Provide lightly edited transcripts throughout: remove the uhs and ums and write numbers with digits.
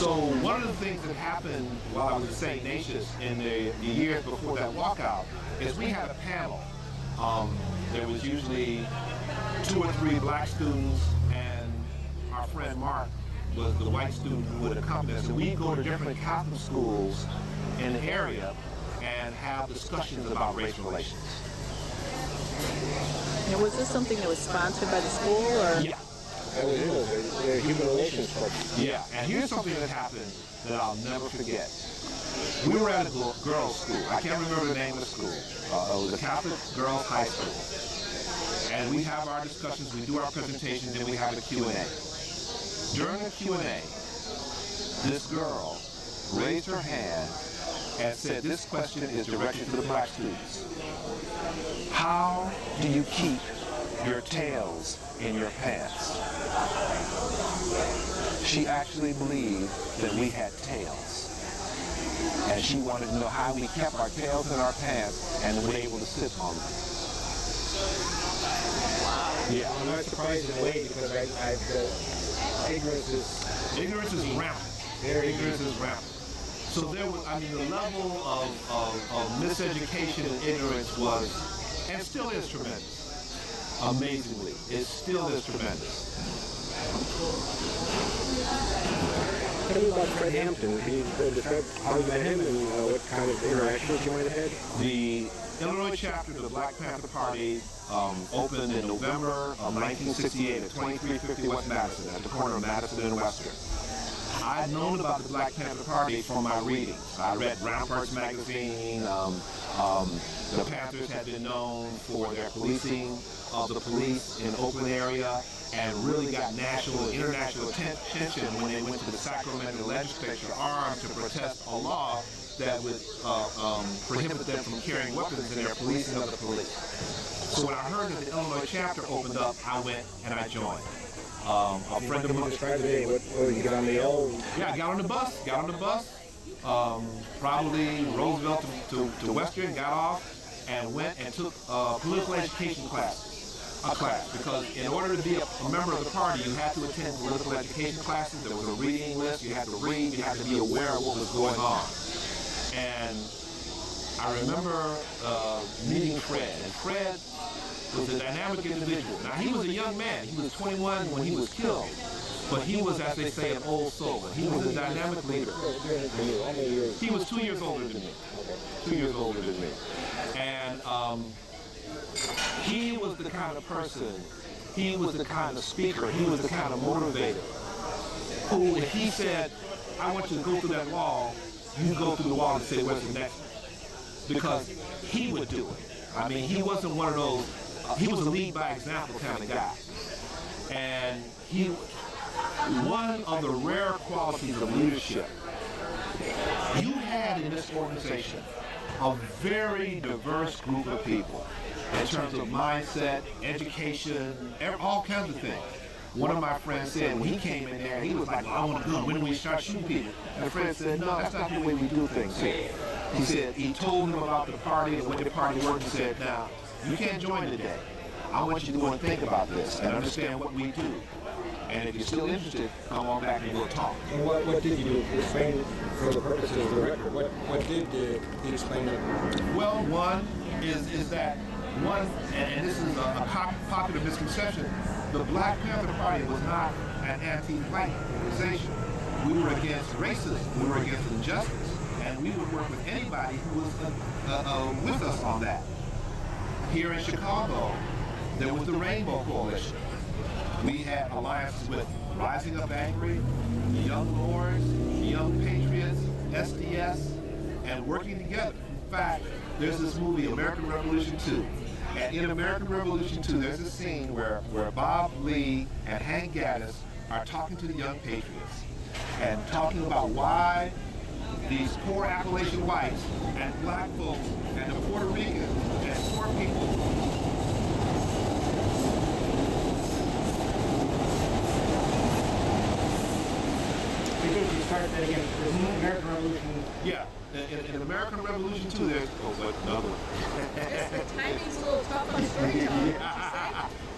So one of the things that happened while I was at St. Ignatius in the years before that walkout is we had a panel. There was usually 2 or 3 black students, and our friend Mark was the white student who would accompany us. And we'd go to different Catholic schools in the area and have discussions about race relations. And was this something that was sponsored by the school, or? Yeah. That was it, the human relations part. Yeah, and here's something that happened that I'll never forget. We were at a girls' school. I can't remember the name of the school. It was a Catholic girls' high school. And we have our discussions, we do our presentations, and we have a Q&A. During the Q&A, this girl raised her hand and said, this question is directed to the black students. How do you keep your tails in your pants? She actually believed that we had tails. And she wanted to know how we kept our tails in our pants and were able to sit on them. Yeah. I'm not surprised in a way because ignorance is rampant. Ignorance is rampant. So there was, I mean, the level of miseducation and ignorance was, and still is tremendous. Amazingly, it still is tremendous. Tell me about Fred Hampton. Can you describe how you met him and what kind of interactions you might have had? The Illinois chapter of the Black Panther Party opened in November of 1968 at 2350 West Madison, at the corner of Madison and Western. I had known about the Black Panther Party from my readings. I read Ramparts magazine. The Panthers had been known for their policing of the police in Oakland area, and really got national and international attention when they went to the Sacramento legislature armed to protest a law that would prohibit them from carrying weapons in their policing of the police. So when I heard that the Illinois chapter opened up, I went and I joined. A friend of mine. Describe the day. What you get on the L? Yeah, I got on the bus. Probably Roosevelt to Western, got off, and went and took political education class. Because in order to be a member of the party, you had to attend political education classes. There was a reading list. You had to read. You had to be aware of what was going on. And I remember meeting Fred, and Fred was a dynamic individual. Now, he was a young man. He was 21 when he was killed. But he was, as they say, an old soul. And he was a dynamic leader. He was 2 years older than me. 2 years older than me. And he was the kind of person, he was the kind of speaker, he was the kind of motivator who, if he said, I want you to go through that wall, you go through the wall and say, where's the next one? Because he would do it. I mean, he wasn't one of those, he was a lead by example kind of guy. And one of the rare qualities of leadership, you had in this organization a very diverse group of people in terms of mindset, education, all kinds of things. One of my friends said when he came in there, he was like, well, I want to go. When do we start shooting people? And Fred said, no, that's not the way we do things here. He said, he told him about the party and what the party worked and said, now, you can't join today. I want you to go and think about this and understand what we do. And if you're still interested, come on back and we'll talk. And what did you explain for the purposes of the record? What did he explain? Well, one is that, and this is a popular misconception, the Black Panther Party was not an anti-white organization. We were against racism, we were against injustice, and we would work with anybody who was with us on that. Here in Chicago, there was the Rainbow Coalition. We had alliances with Rising Up Angry, Young Lords, Young Patriots, SDS, and working together. In fact, there's this movie, American Revolution 2. And in American Revolution 2, there's a scene where Bob Lee and Hank Gaddis are talking to the Young Patriots and talking about why these poor Appalachian whites and black folks and the Puerto Ricans and poor people You started that again. American Revolution. Yeah, in American Revolution 2, there's another one. The timing's a little tough on storytelling.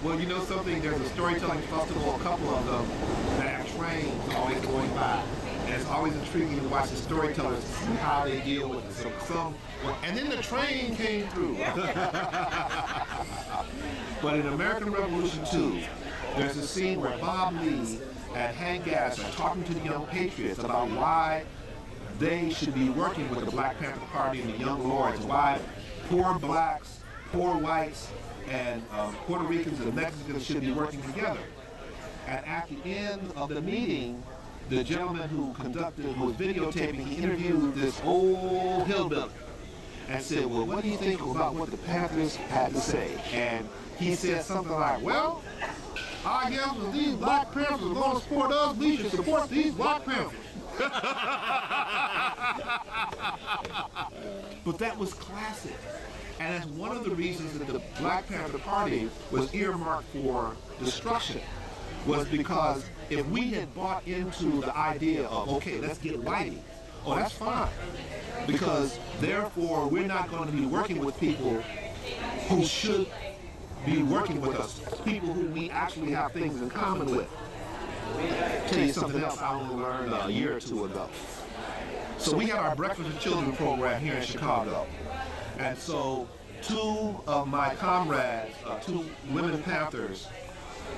Well, you know something? There's a storytelling festival, a couple of them, that have trains always going by. And it's always intriguing to watch the storytellers to see how they deal with it. And then the train came through. But in American Revolution 2, there's a scene where Bob Lee and Hank Gass are talking to the young patriots about why they should be working with the Black Panther Party and the Young Lords, why poor blacks, poor whites, and Puerto Ricans and Mexicans should be working together. And at the end of the meeting, the gentleman who was videotaping, he interviewed this old hillbilly and said, well, what do you think about what the Panthers had to say? And he said something like, well, I guess if these Black Panthers are going to support us, we should support these Black Panthers. But that was classic. And that's one of the reasons that the Black Panther Party was earmarked for destruction, was because if we had bought into the idea of, okay, let's get whitey, oh, that's fine. Because therefore, we're not going to be working with people who should be working with us, people who we actually have things in common with. I'll tell you something else I only learned a year or two ago. So we had our Breakfast with Children program here in Chicago. And so two of my comrades, two women Panthers,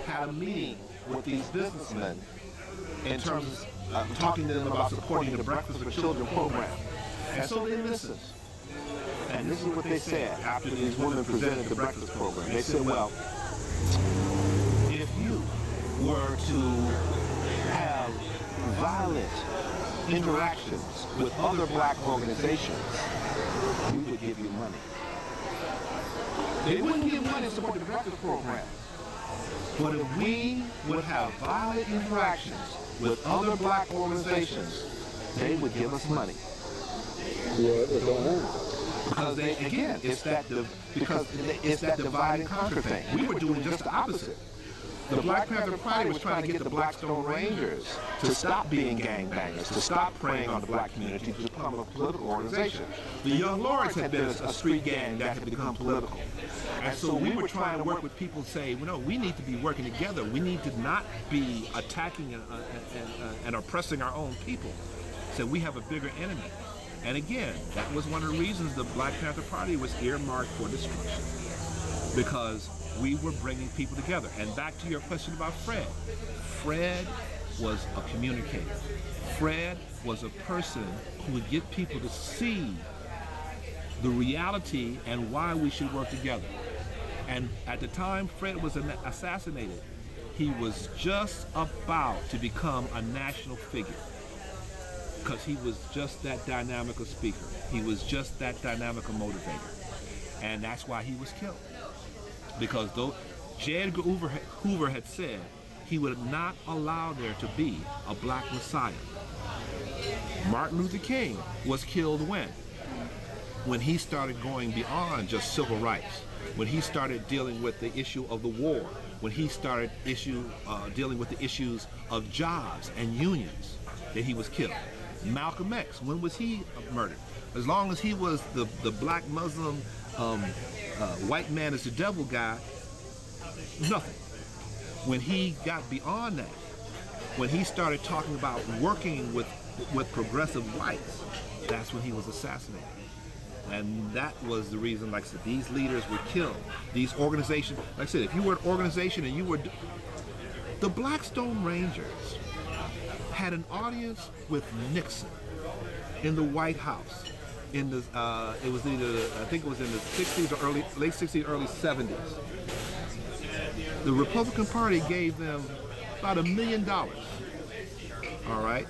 had a meeting with these businessmen in terms of talking to them about supporting the Breakfast with Children program. And so they listened. And this is what they said after these women presented the breakfast program. They said, well, if you were to have violent interactions with other black organizations, we would give you money. They wouldn't give money to support the breakfast program. But if we would have violent interactions with other black organizations, they would give us money. What was going on? Because it's that divide and conquer thing. We were doing just the opposite. The Black Panther Party was trying to get the Blackstone Rangers to stop being gangbangers, to stop preying on the black community, to become a political organization. The Young Lords had been a street gang that had become political. And so we were trying to work with people to say, well, no, we need to be working together. We need to not be attacking and oppressing our own people. So we have a bigger enemy. And again, that was one of the reasons the Black Panther Party was earmarked for destruction, because we were bringing people together. And back to your question about Fred. Fred was a communicator. Fred was a person who would get people to see the reality and why we should work together. And at the time Fred was assassinated, he was just about to become a national figure, because he was just that dynamic a speaker. He was just that dynamic a motivator. And that's why he was killed. Because though J. Edgar Hoover had said he would not allow there to be a black messiah. Martin Luther King was killed when? When he started going beyond just civil rights. When he started dealing with the issue of the war. When he started dealing with the issues of jobs and unions, that he was killed. Malcolm X, when was he murdered? As long as he was the black Muslim white man is the devil guy, nothing. When he got beyond that, when he started talking about working with progressive whites, that's when he was assassinated. And that was the reason, like I said, these leaders were killed. These organizations, like I said, if you were an organization and you were, the Blackstone Rangers had an audience with Nixon in the White House. In the, it was either, I think it was in the 60s or late 60s, early 70s. The Republican Party gave them about $1 million. All right.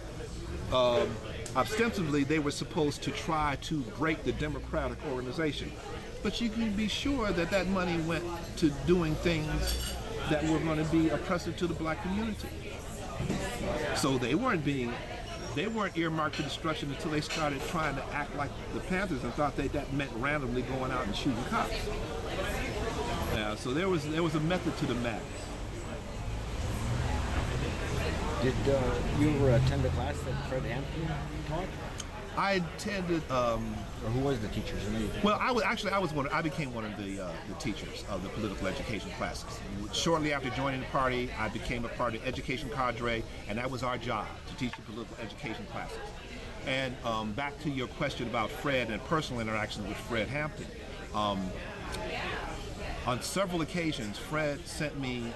Ostensibly, they were supposed to try to break the Democratic organization, but you can be sure that that money went to doing things that were going to be oppressive to the black community. So they weren't earmarked for destruction until they started trying to act like the Panthers and thought that meant randomly going out and shooting cops. So there was a method to the madness. Did you ever attend a class that Fred Hampton taught? I attended. Or who was the teachers? Well, I became one of the teachers of the political education classes. Shortly after joining the party, I became a part of the education cadre, and that was our job, to teach the political education classes. And back to your question about Fred and personal interactions with Fred Hampton. On several occasions, Fred sent me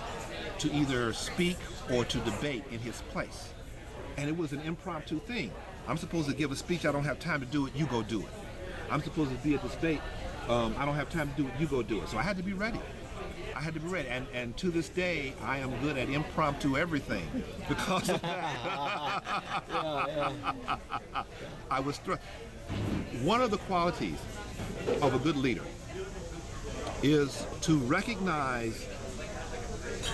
to either speak or to debate in his place. And it was an impromptu thing. I'm supposed to give a speech, I don't have time to do it, you go do it. I'm supposed to be at the debate, I don't have time to do it, you go do it. So I had to be ready. I had to be ready. And to this day, I am good at impromptu everything because of that. I was struck. One of the qualities of a good leader is to recognize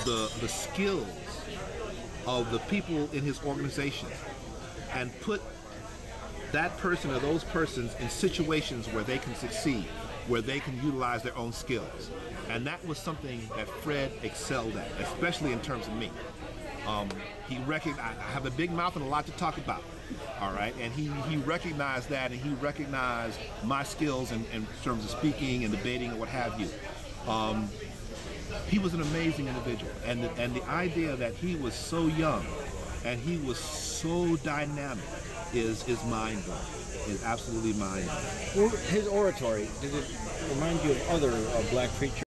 the skills of the people in his organization and put that person or those persons in situations where they can succeed, where they can utilize their own skills. And that was something that Fred excelled at, especially in terms of me. He recognized, I have a big mouth and a lot to talk about, all right? And he recognized that, and he recognized my skills in terms of speaking and debating and what have you. He was an amazing individual, and the idea that he was so young and he was so dynamic is mind-blowing. Is absolutely mind-blowing. Well, his oratory, did it remind you of other black preachers?